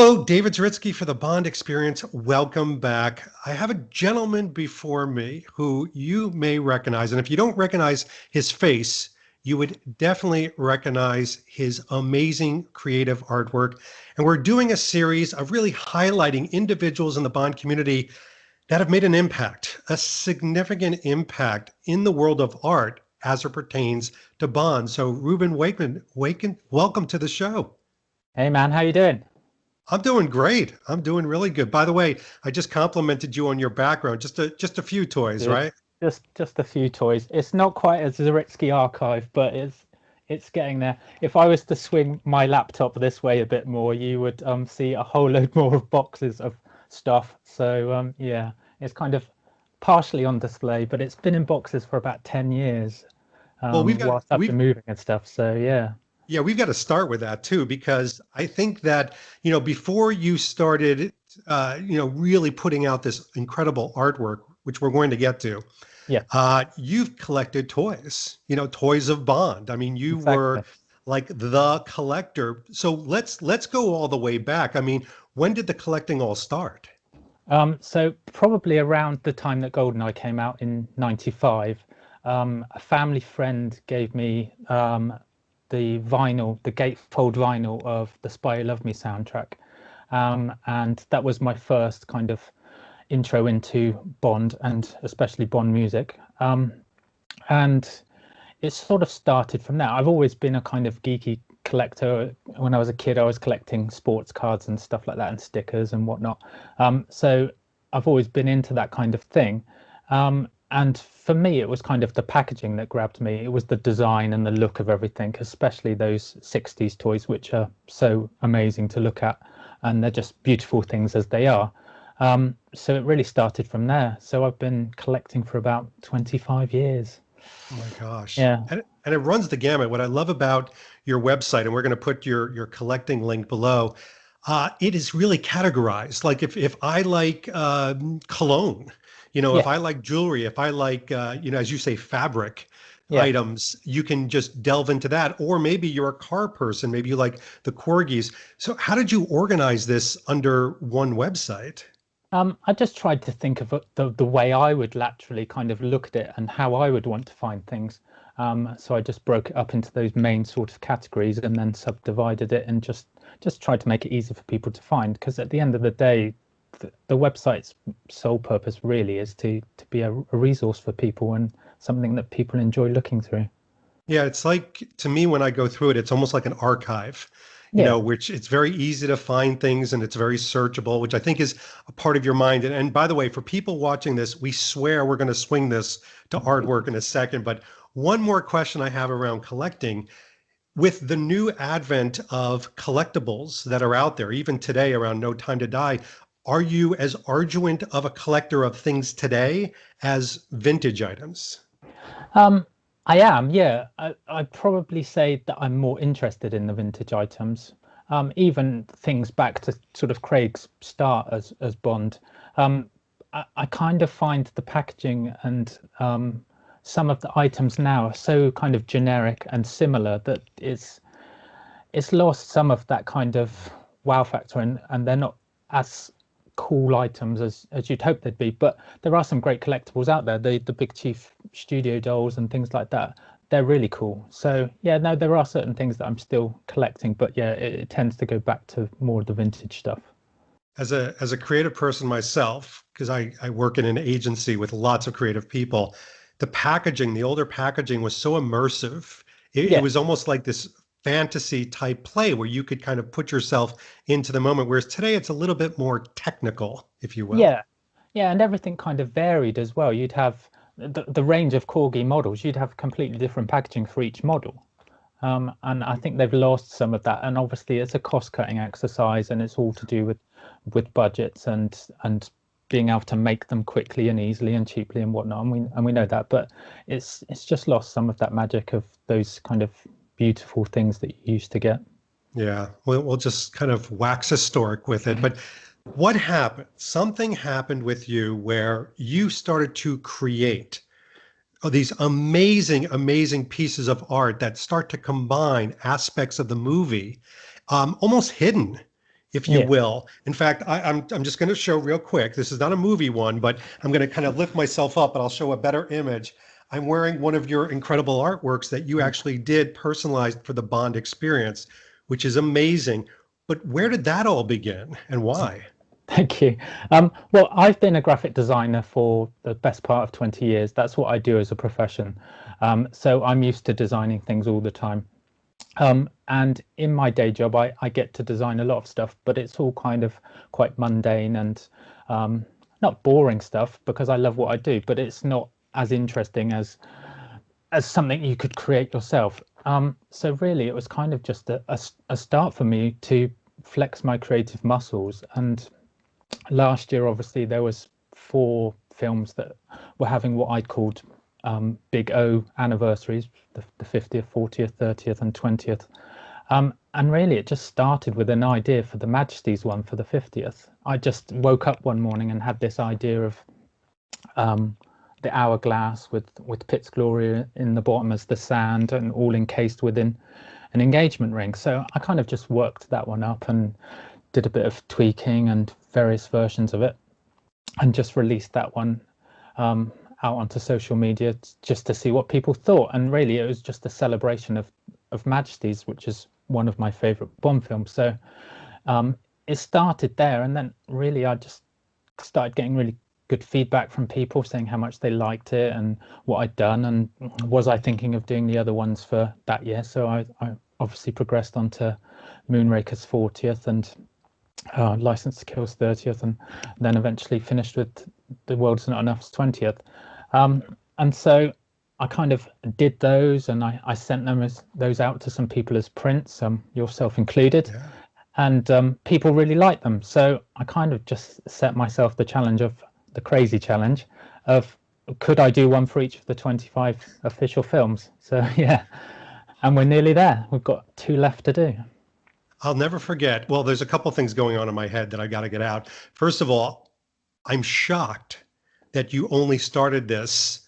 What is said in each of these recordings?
Hello, David Zaritsky for the Bond Experience. Welcome back. I have a gentleman before me who you may recognize. And if you don't recognize his face, you would definitely recognize his amazing creative artwork. And we're doing a series of really highlighting individuals in the Bond community that have made an impact, a significant impact in the world of art as it pertains to Bond. So Reuben Wakeman, welcome to the show. Hey man, how you doing? I'm doing great. I'm doing really good. By the way, I just complimented you on your background. Just a few toys, Good. right? Just a few toys. It's not quite as Zaritsky archive, but it's getting there. If I was to swing my laptop this way a bit more, you would see a whole load more of boxes of stuff. So yeah, it's kind of partially on display, but it's been in boxes for about 10 years Well, whilst I've been moving and stuff. So yeah. yeah, we've got to start with that too, because I think that, before you started, really putting out this incredible artwork, which we're going to get to, Yeah, you've collected toys, toys of Bond. I mean, you exactly. were like the collector. So let's go all the way back. I mean, when did the collecting all start? So probably around the time that GoldenEye came out in '95, a family friend gave me the vinyl, the gatefold vinyl of the Spy Who Loved Me soundtrack. And that was my first kind of intro into Bond and especially Bond music. And it sort of started from there. I've always been a kind of geeky collector. When I was a kid, I was collecting sports cards and stuff like that and stickers and whatnot. So I've always been into that kind of thing. And for me, it was kind of the packaging that grabbed me. It was the design and the look of everything, especially those 60s toys, which are so amazing to look at. And they're just beautiful things as they are. So it really started from there. So I've been collecting for about 25 years. Oh my gosh. Yeah. And it runs the gamut. What I love about your website, and we're going to put your collecting link below, it is really categorized. Like if I like cologne, Yeah. if I like jewelry, if I like, as you say, fabric Yeah. items, you can just delve into that. Or maybe you're a car person, maybe you like the Corgis. So how did you organize this under one website? I just tried to think of the way I would laterally kind of look at it and how I would want to find things. So I just broke it up into those main sort of categories and then subdivided it and just tried to make it easy for people to find. Because at the end of the day, the website's sole purpose really is to be a resource for people and something that people enjoy looking through. Yeah, it's like, to me, when I go through it, it's almost like an archive, Yeah. which it's very easy to find things and it's very searchable, which I think is a part of your mind. And by the way, for people watching this, we swear we're going to swing this to artwork in a second. But one more question I have around collecting. With the new advent of collectibles that are out there, even today around No Time to Die, are you as arduous of a collector of things today as vintage items? Um, I am, yeah. I'd probably say that I'm more interested in the vintage items, even things back to sort of Craig's start as Bond. I kind of find the packaging and some of the items now are so kind of generic and similar that it's lost some of that kind of wow factor, and they're not as cool items as you'd hope they'd be. But there are some great collectibles out there. The Big Chief studio dolls and things like that. They're really cool. So yeah, no, there are certain things that I'm still collecting, but yeah, it tends to go back to more of the vintage stuff. As a creative person myself, because I work in an agency with lots of creative people, the older packaging was so immersive. It Yeah, was almost like this fantasy type play where you could kind of put yourself into the moment. Whereas today it's a little bit more technical, if you will. yeah, yeah, and everything kind of varied as well. You'd have the range of Corgi models. You'd have completely different packaging for each model. And I think they've lost some of that. And obviously, it's a cost-cutting exercise, and it's all to do with budgets and being able to make them quickly and easily and cheaply and whatnot. And we know that, but it's just lost some of that magic of those kind of beautiful things that you used to get. Yeah, we'll just kind of wax historic with it. But what happened? Something happened with you where you started to create these amazing, amazing pieces of art that start to combine aspects of the movie, almost hidden, if you Yeah. will. In fact, I'm just going to show real quick. This is not a movie one, but I'm going to kind of lift myself up and I'll show a better image. I'm wearing one of your incredible artworks that you actually did personalized for the Bond experience, which is amazing. But where did that all begin and why? Thank you. Well, I've been a graphic designer for the best part of 20 years. That's what I do as a profession. So I'm used to designing things all the time. And in my day job, I get to design a lot of stuff, but it's all kind of quite mundane and not boring stuff because I love what I do, but it's not as interesting as something you could create yourself. So really, it was kind of just a start for me to flex my creative muscles. And last year, obviously, there was 4 films that were having what I'd called big O anniversaries, the 50th, 40th, 30th, and 20th. And really, it just started with an idea for the Majesty's one for the 50th. I just woke up one morning and had this idea of the hourglass with Pitt's Glory in the bottom as the sand and all encased within an engagement ring. So I kind of just worked that one up and did a bit of tweaking and various versions of it and just released that one out onto social media just to see what people thought. And really, it was just a celebration of Majesty's, which is one of my favorite Bond films. So it started there, and then really I just started getting really good feedback from people saying how much they liked it and what I'd done, and was I thinking of doing the other ones for that year. So I obviously progressed on to Moonraker's 40th and License to Kill's 30th, and then eventually finished with The World's Not Enough's 20th. And so I kind of did those, and I sent those out to some people as prints, yourself included. Yeah. And people really liked them. So I kind of just set myself the challenge of the crazy challenge of, could I do one for each of the 25 official films? So yeah, and we're nearly there. We've got 2 left to do. I'll never forget. Well, there's a couple things going on in my head that I got to get out. First of all, I'm shocked that you only started this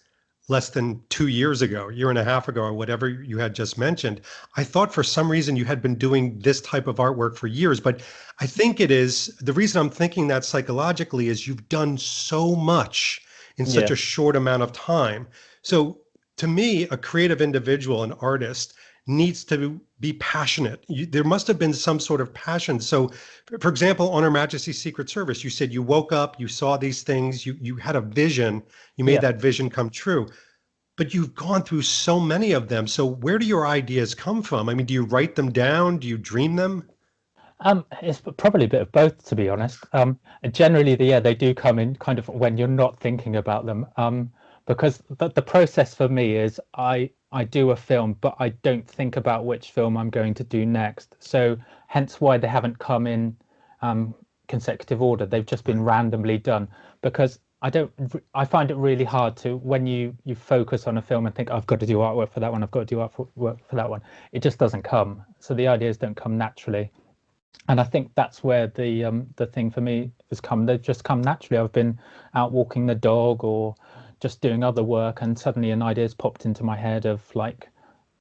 less than 2 years ago, year and a half ago, or whatever you had just mentioned. I thought for some reason you had been doing this type of artwork for years, but I think it is the reason I'm thinking that psychologically is you've done so much in such Yeah. a short amount of time. So to me, a creative individual, an artist, needs to be passionate. There must have been some sort of passion. So, for example, on Her Majesty's Secret Service, you said you woke up, you saw these things, you had a vision, you made Yeah. that vision come true. But you've gone through so many of them. So where do your ideas come from? I mean, do you write them down? Do you dream them? It's probably a bit of both, to be honest. Generally, they do come in kind of when you're not thinking about them. Because the process for me is I do a film, but I don't think about which film I'm going to do next. So hence why they haven't come in consecutive order. They've just been randomly done because I find it really hard to, when you focus on a film and think, I've got to do artwork for that one, I've got to do artwork for that one. It just doesn't come. So the ideas don't come naturally. And I think that's where the thing for me has come. They've just come naturally. I've been out walking the dog or just doing other work, and suddenly an idea's popped into my head of, like,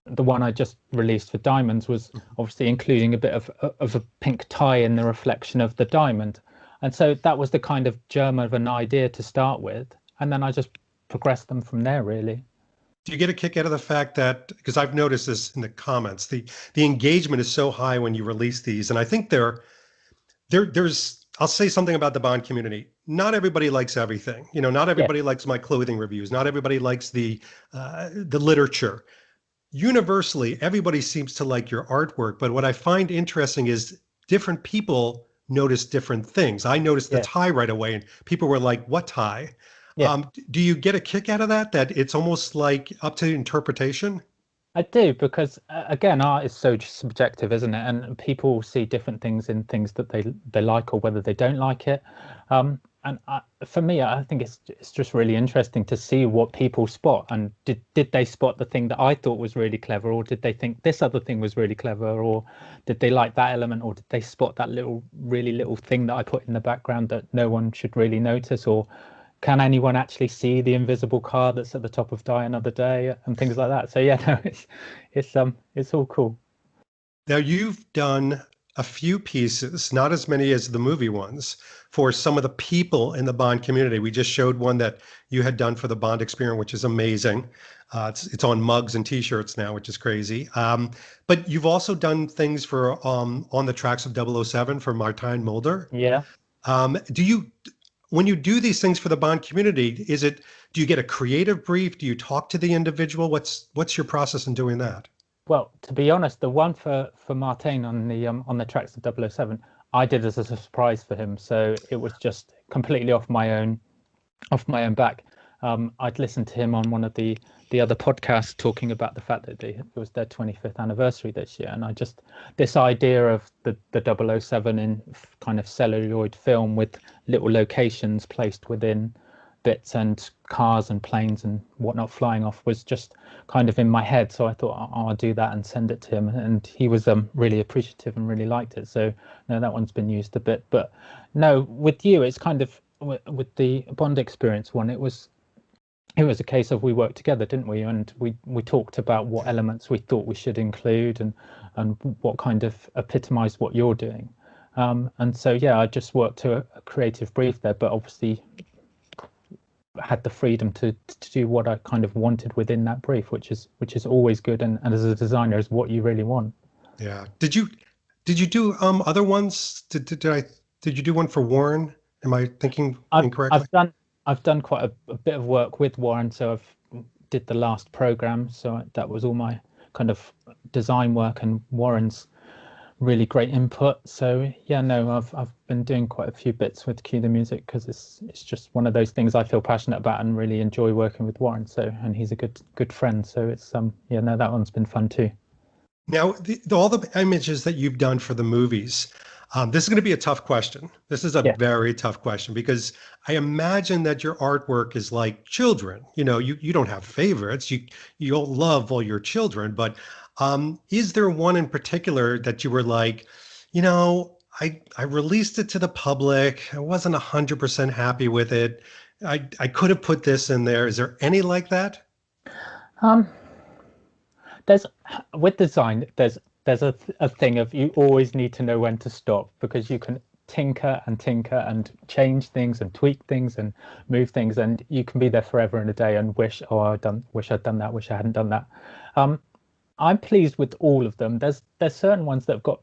the one I just released for diamonds was obviously including a bit of a pink tie in the reflection of the diamond. And so that was the kind of germ of an idea to start with. And then I just progressed them from there, really. Do you get a kick out of the fact that, because I've noticed this in the comments, the engagement is so high when you release these, and I think there's I'll say something about the Bond community. Not everybody likes everything. You know, not Yeah, everybody likes my clothing reviews. Not everybody likes the literature. Universally, everybody seems to like your artwork. But what I find interesting is different people notice different things. I noticed the yeah, tie right away, and people were like, "What tie?" yeah. Do you get a kick out of that? That it's almost like up to interpretation? I do, because again, art is so subjective, isn't it? And people see different things in things that they like or whether they don't like it. For me, I think it's just really interesting to see what people spot. And did they spot the thing that I thought was really clever, or did they think this other thing was really clever, or did they like that element, or did they spot that really little thing that I put in the background that no one should really notice, or can anyone actually see the invisible car that's at the top of Die Another Day and things like that? So yeah, no, it's all cool. Now you've done a few pieces, not as many as the movie ones, for some of the people in the Bond community. We just showed one that you had done for the Bond experience, which is amazing. It's on mugs and T-shirts now, which is crazy. But you've also done things for on the tracks of 007 for Martijn Mulder. Yeah. Do you, when you do these things for the Bond community, do you get a creative brief? Do you talk to the individual? What's your process in doing that? Well, to be honest, the one for Martijn on the tracks of 007, I did as a surprise for him. So it was just completely off my own back. I'd listened to him on one of the other podcasts talking about the fact that it was their 25th anniversary this year, and this idea of the 007 in kind of celluloid film with little locations placed within bits and cars and planes and whatnot flying off was just kind of in my head. So I thought I'll do that and send it to him, and he was really appreciative and really liked it. So no, that one's been used a bit. But no, with you, it's kind of with the Bond experience one, it was a case of we worked together, didn't we? And we talked about what elements we thought we should include and what kind of epitomized what you're doing. And so yeah, I just worked to a creative brief there, but obviously had the freedom to do what I kind of wanted within that brief, which is always good, and as a designer is what you really want. Yeah. Did you do other ones? Did you do one for Warren? Am I thinking incorrectly? I've done quite a bit of work with Warren, so I've did the last program, so that was all my kind of design work, and Warren's really great input. So yeah, no, I've been doing quite a few bits with Cue the Music because it's just one of those things I feel passionate about and really enjoy working with Warren. So, and he's a good friend. So it's yeah, no, that one's been fun too. Now, all the images that you've done for the movies, this is going to be a tough question. This is a very tough question because I imagine that your artwork is like children. You know, you don't have favorites. You'll love all your children, but is there one in particular that you were like, you know, I released it to the public. I wasn't 100% happy with it. I could have put this in there. Is there any like that? There's with design, there's a thing of you always need to know when to stop, because you can tinker and change things and tweak things and move things, and you can be there forever and a day and wish I'd done that, wish I hadn't done that. I'm pleased with all of them. There's certain ones that have got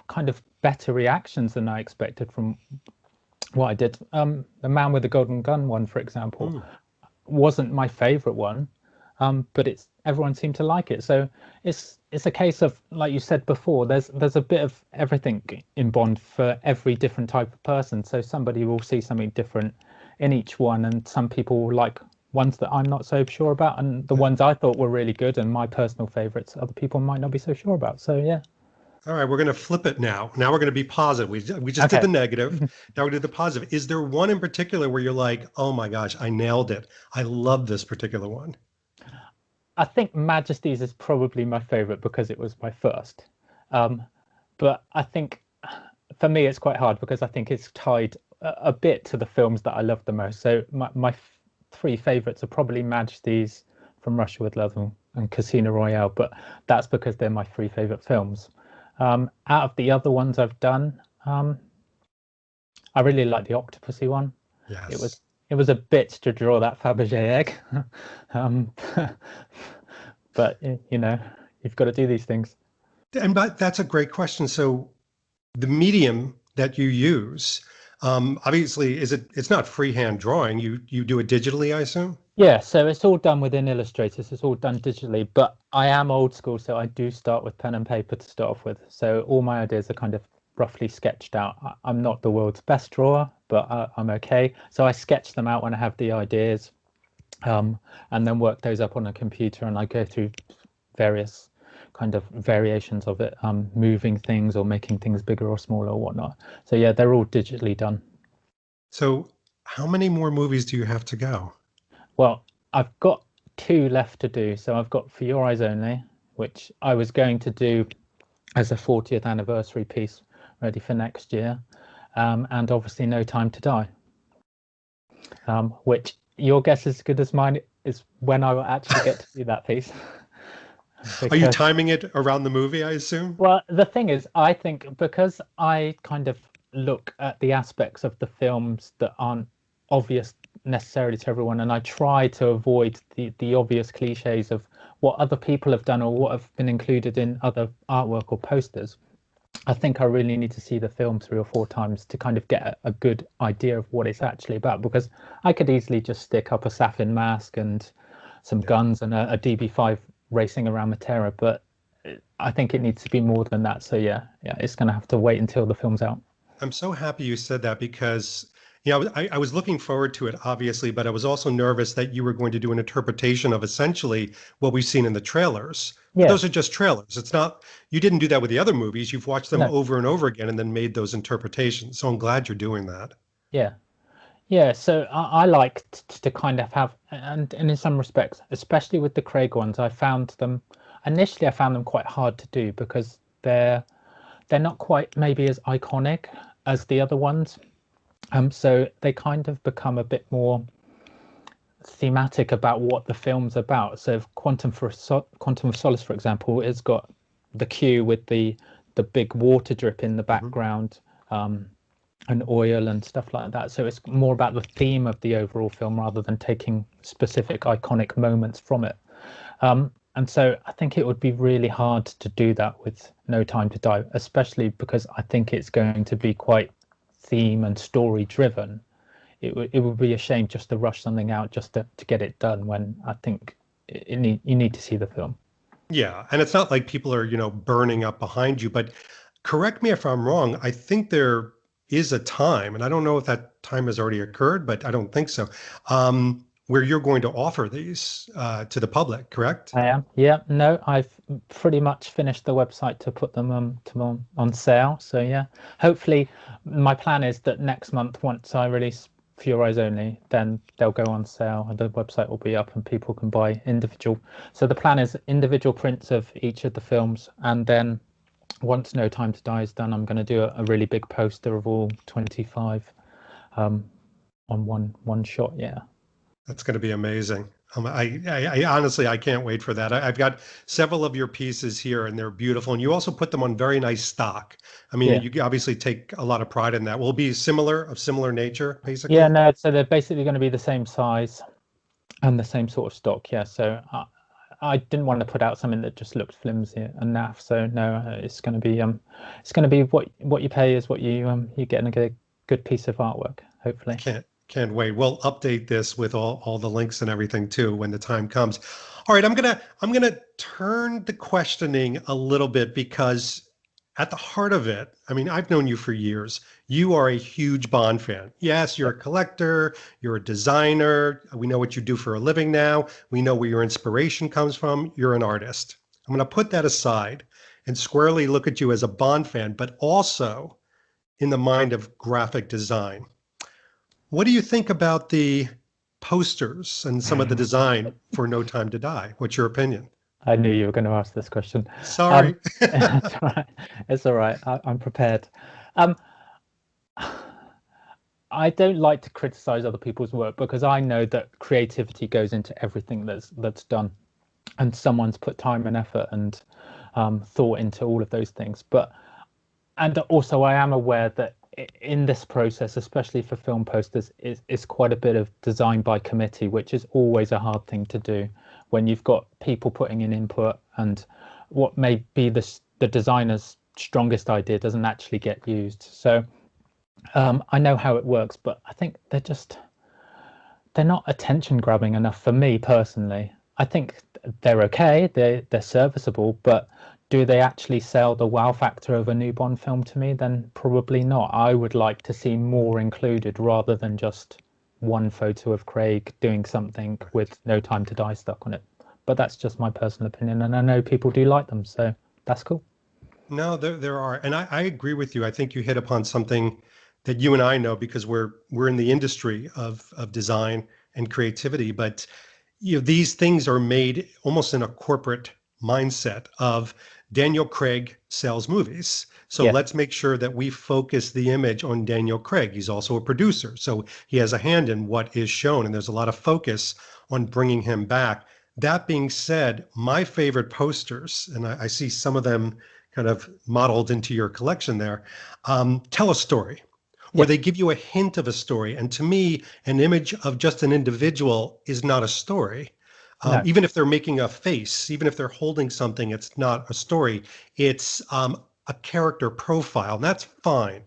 kind of better reactions than I expected from what I did. The Man with the Golden Gun one, for example, wasn't my favorite one, but everyone seemed to like it. So it's a case of, like you said before, there's a bit of everything in Bond for every different type of person. So somebody will see something different in each one, and some people will like ones that I'm not so sure about, and the ones I thought were really good and my personal favorites, other people might not be so sure about. So yeah. All right, we're going to flip it now. Now we're going to be positive. We just did the negative. Now we did the positive. Is there one in particular where you're like, oh my gosh, I nailed it. I love this particular one. I think Majesty's is probably my favorite because it was my first. But I think for me, it's quite hard because I think it's tied a bit to the films that I love the most. So my three favorites are probably Majesty's, From Russia with Love, and Casino Royale, but that's because they're my three favorite films. Out of the other ones I've done, I really like the Octopussy one. Yes. It was a bit to draw that Fabergé egg, but you know, you've got to do these things. But that's a great question. So the medium that you use, obviously, it's not freehand drawing. You do it digitally, I assume? Yeah, so it's all done within Illustrator. So it's all done digitally, but I am old school, so I do start with pen and paper to start off with. So all my ideas are kind of roughly sketched out. I'm not the world's best drawer, but I'm okay. So I sketch them out when I have the ideas, and then work those up on a computer, and I go through various kind of variations of it, moving things or making things bigger or smaller or whatnot. So yeah, they're all digitally done. So how many more movies do you have to go? Well, I've got 2 left to do. So I've got For Your Eyes Only, which I was going to do as a 40th anniversary piece ready for next year, and obviously No Time to Die, which your guess is as good as mine is when I will actually get to do that piece. Are you because timing it around the movie, I assume? well, the thing is, I think because I kind of look at the aspects of the films that aren't obvious necessarily to everyone, and I try to avoid the obvious cliches of what other people have done or what have been included in other artwork or posters. I think I really need to see the film 3 or 4 times to kind of get a good idea of what it's actually about, because I could easily just stick up a Safin mask and some Yeah. guns and a DB5 racing around Matera, but I think it needs to be more than that. So yeah, it's going to have to wait until the film's out. I'm so happy you said that because, I was looking forward to it, obviously, but I was also nervous that you were going to do an interpretation of essentially what we've seen in the trailers. But Yeah, those are just trailers. It's not, you didn't do that with the other movies. You've watched them no, over and over again and then made those interpretations. So I'm glad you're doing that. yeah, yeah. So I like to kind of have, and in some respects, especially with the Craig ones, I found them initially I found them quite hard to do because they're not quite maybe as iconic as the other ones. So they kind of become a bit more thematic about what the film's about. So if Quantum of Solace, for example, it's got the queue with the big water drip in the Hmm. background, and oil and stuff like that. So it's more about the theme of the overall film rather than taking specific iconic moments from it. And so I think it would be really hard to do that with No Time to Die, especially because I think it's going to be quite theme and story driven. It would be a shame just to rush something out just to get it done when I think you need to see the film. Yeah. And it's not like people are, burning up behind you, but correct me if I'm wrong. I think there is a time, and I don't know if that time has already occurred, but I don't think so, where you're going to offer these to the public, correct? I am. Yeah, no, I've pretty much finished the website to put them on sale. So yeah, hopefully my plan is that next month, once I release For Your Eyes Only, then they'll go on sale and the website will be up and people can buy individual. So the plan is individual prints of each of the films, and then once No Time to Die is done, I'm going to do a really big poster of all 25 um, on one shot. Yeah. That's going to be amazing. I honestly, I can't wait for that. I've got several of your pieces here and they're beautiful. And you also put them on very nice stock. I mean, Yeah. you obviously take a lot of pride in that. Will it be similar, of similar nature, Yeah, basically? no, so they're basically going to be the same size and the same sort of stock. Yeah, so I didn't want to put out something that just looked flimsy and naff. So no, it's going to be what you pay is what you get in a good piece of artwork, hopefully. Can't wait. We'll update this with all the links and everything too when the time comes. All right, I'm gonna turn the questioning a little bit because at the heart of it, I mean, I've known you for years. You are a huge Bond fan. Yes, you're a collector, you're a designer. We know what you do for a living now. We know where your inspiration comes from. You're an artist. I'm gonna put that aside and squarely look at you as a Bond fan, but also in the mind of graphic design. What do you think about the posters and some of the design for No Time to Die? What's your opinion? I knew you were going to ask this question. Um, Sorry. it's all right. It's all right. I'm prepared. Um, I don't like to criticize other people's work because I know that creativity goes into everything that's done, and someone's put time and effort and thought into all of those things. But and also I am aware that in this process, especially for film posters, is quite a bit of design by committee, which is always a hard thing to do when you've got people putting in input and what may be the designer's strongest idea doesn't actually get used. So I know how it works, but I think they're not attention grabbing enough for me personally. I think they're okay, they're serviceable, but do they actually sell the wow factor of a new Bond film to me? Then probably not. I would like to see more included rather than just one photo of Craig doing something with No Time to Die stuck on it. But that's just my personal opinion, and I know people do like them, so that's cool. No, there are, and I agree with you. I think you hit upon something that you and I know because we're in the industry of design and creativity. But these things are made almost in a corporate mindset of Daniel Craig sells movies. So Yeah, let's make sure that we focus the image on Daniel Craig. He's also a producer, so he has a hand in what is shown, and there's a lot of focus on bringing him back. That being said, my favorite posters, and I see some of them kind of modeled into your collection there, tell a story, or Yeah, they give you a hint of a story. And to me, an image of just an individual is not a story. no, Even if they're making a face, even if they're holding something, it's not a story. It's a character profile, and that's fine.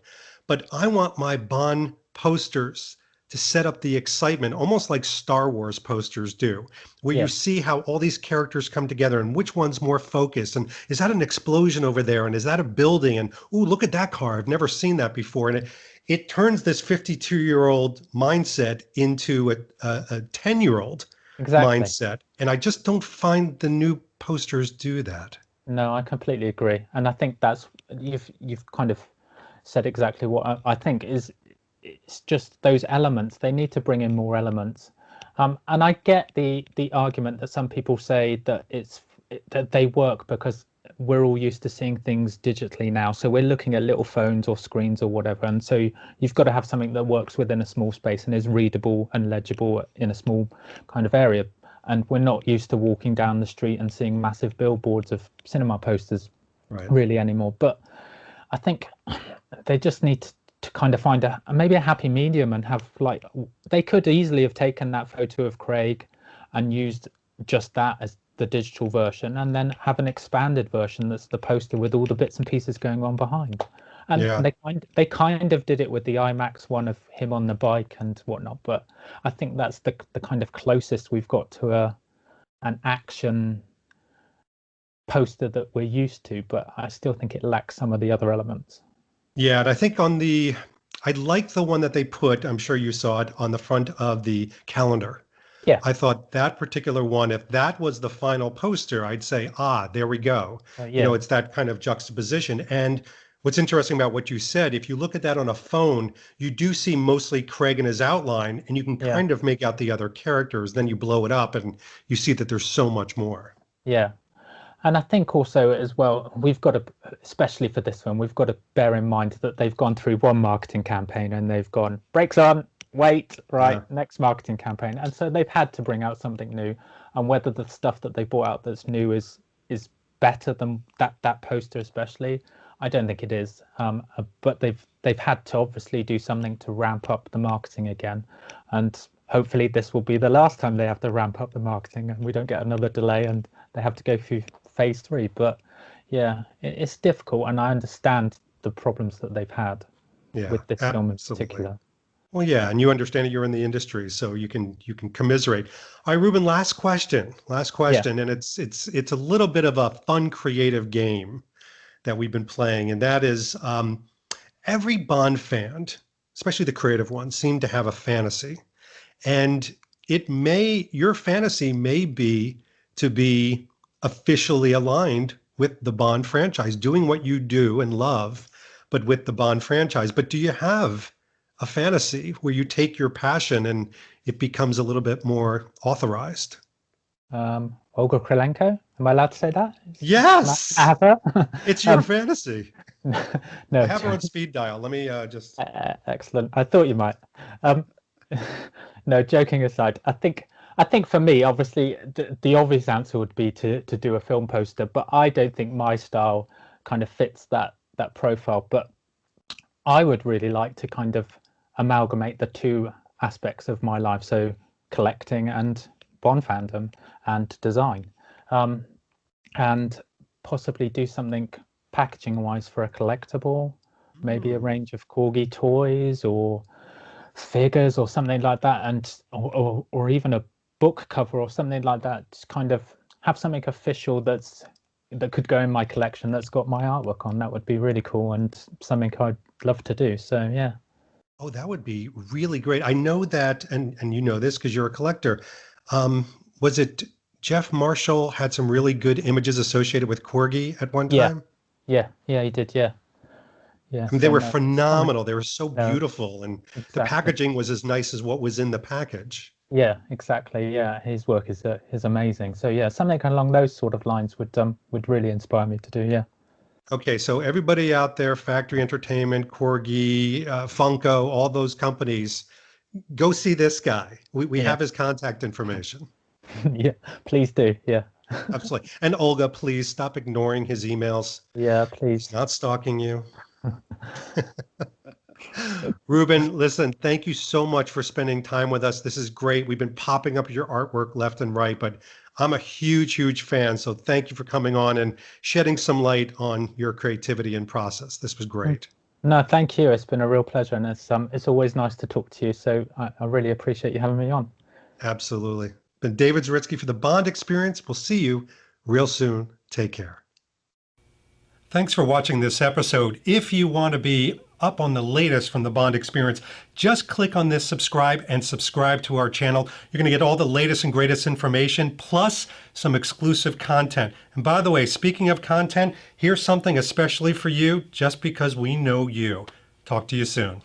But I want my Bond posters to set up the excitement, almost like Star Wars posters do, where you yeah, see how all these characters come together and which one's more focused. And is that an explosion over there? And is that a building? And ooh, look at that car. I've never seen that before. And it turns this 52-year-old mindset into a 10-year-old exactly. mindset. And I just don't find the new posters do that. No, I completely agree, and I think that's you've kind of said exactly what I think is it's just those elements. They need to bring in more elements, and I get the argument that some people say that that they work because we're all used to seeing things digitally now, so we're looking at little phones or screens or whatever, and so you've got to have something that works within a small space and is readable and legible in a small kind of area. And we're not used to walking down the street and seeing massive billboards of cinema posters Right. really anymore. But I think they just need to kind of find maybe a happy medium and have like they could easily have taken that photo of Craig and used just that as the digital version and then have an expanded version that's the poster with all the bits and pieces going on behind. And Yeah. they kind of did it with the IMAX one of him on the bike and whatnot, but I think that's the kind of closest we've got to an action poster that we're used to, but I still think it lacks some of the other elements. Yeah. And I think I like the one that they put, I'm sure you saw it, on the front of the calendar. Yeah, I thought that particular one, if that was the final poster, I'd say, ah, there we go. yeah, It's that kind of juxtaposition. And what's interesting about what you said, if you look at that on a phone, you do see mostly Craig in his outline, and you can yeah, kind of make out the other characters. Then you blow it up and you see that there's so much more. yeah. And I think also as well, we've got to, especially for this one, we've got to bear in mind that they've gone through one marketing campaign and they've gone, brakes on, wait, right, Yeah. next marketing campaign. And so they've had to bring out something new. And whether the stuff that they brought out that's new is better than that poster especially, I don't think it is. But they've had to obviously do something to ramp up the marketing again. And hopefully this will be the last time they have to ramp up the marketing and we don't get another delay and they have to go through phase 3. But yeah, it's difficult and I understand the problems that they've had Yeah, with this film in absolutely. particular. Well, yeah, and you understand it. You're in the industry, so you can commiserate. All right, Ruben, last Yeah, question, and it's a little bit of a fun, creative game that we've been playing, and that is every Bond fan, especially the creative ones, seem to have a fantasy, and your fantasy may be to be officially aligned with the Bond franchise, doing what you do and love, but with the Bond franchise. But do you have a fantasy where you take your passion and it becomes a little bit more authorized? Olga Krylenko, am I allowed to say that? Can I Yes, have her? it's your um, fantasy. I no, have her on speed dial. Let me just. excellent. I thought you might. Um, no, joking aside, I think for me, obviously, the obvious answer would be to do a film poster, but I don't think my style kind of fits that profile. But I would really like to kind of amalgamate the two aspects of my life, so collecting and Bond fandom and design, um, and possibly do something packaging wise for a collectible, maybe a Hmm. range of Corgi toys or figures or something like that, and or even a book cover or something like that. Just kind of have something official that could go in my collection that's got my artwork on. That would be really cool and something I'd love to do. So yeah, Oh, that would be really great. I know that, and you know this because you're a collector. Um, was it Jeff Marshall had some really good images associated with Corgi at one yeah, time? yeah, he did. Yeah, yeah. I mean, they So were no, something. phenomenal. They were so No, beautiful, and the exactly. packaging was as nice as what was in the package. Yeah, exactly. Yeah, his work is amazing. So yeah, something along those sort of lines would really inspire me to do. Yeah, Okay, so everybody out there, Factory Entertainment, Corgi, Funko, all those companies, go see this guy. We yeah. have his contact information. Yeah, please do. Yeah. Absolutely. And Olga, please stop ignoring his emails. Yeah, He's please. not stalking you. Reuben, listen, thank you so much for spending time with us. This is great. We've been popping up your artwork left and right, but I'm a huge, huge fan. So thank you for coming on and shedding some light on your creativity and process. This was great. No, thank you. It's been a real pleasure, and it's always nice to talk to you. So I really appreciate you having me on. Absolutely. Been David Zaritsky for the Bond Experience. We'll see you real soon. Take care. Thanks for watching this episode. If you want to be up on the latest from the Bond Experience, just click on this subscribe and subscribe to our channel. You're going to get all the latest and greatest information, plus some exclusive content. And by the way, speaking of content, here's something especially for you, just because we know you. Talk to you soon.